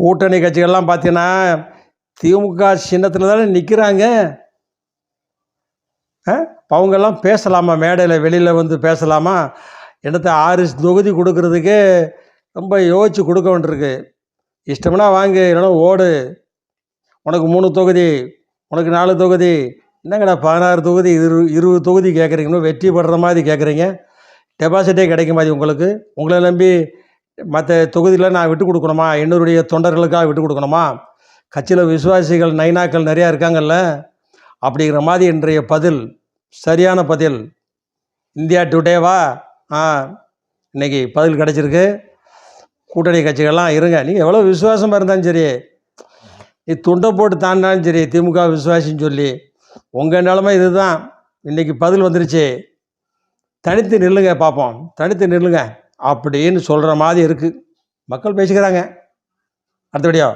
கூட்டணி கட்சிகள்லாம் பார்த்தீங்கன்னா திமுக சின்னத்தில் தானே நிற்கிறாங்க. அவங்கெல்லாம் பேசலாமா? மேடையில் வெளியில் வந்து பேசலாமா? என்னத்த 6 தொகுதி கொடுக்கறதுக்கே ரொம்ப யோசித்து கொடுக்க வேண்டியிருக்கு. இஷ்டம்னா வாங்கு, இல்லைன்னா ஓடு. உனக்கு 3 தொகுதி, உனக்கு 4 தொகுதி, என்னங்கடா 16 தொகுதி 20 தொகுதி கேட்குறீங்க. இன்னும் வெற்றி பெறுற மாதிரி கேட்குறீங்க. டெபாசிட்டே கிடைக்க மாதிரி உங்களுக்கு. உங்களை நம்பி மற்ற தொகுதியில் நான் விட்டு கொடுக்கணுமா? என்னுடைய தொண்டர்களுக்காக விட்டு கொடுக்கணுமா? கட்சியில் விசுவாசிகள் நைனாக்கள் நிறையா இருக்காங்கல்ல. அப்படிங்கிற மாதிரி இன்றைய பதில் சரியான பதில். இந்தியா டுடேவா இன்றைக்கி பதில் கிடச்சிருக்கு. கூட்டணி கட்சிகள்லாம் இருங்க. நீங்கள் எவ்வளோ விசுவாசமாக இருந்தாலும் சரி, நீ துண்டை போட்டு தாண்டினாலும் சரி, திமுக விசுவாசின்னு சொல்லி உங்கள் நிலமை இது தான். இன்றைக்கி பதில் வந்துருச்சு. தனித்து நில்லுங்க பார்ப்போம், தனித்து நில்லுங்க அப்படின்னு சொல்கிற மாதிரி இருக்குது. மக்கள் பேசிக்கிறாங்க. அடுத்த வீடியோ.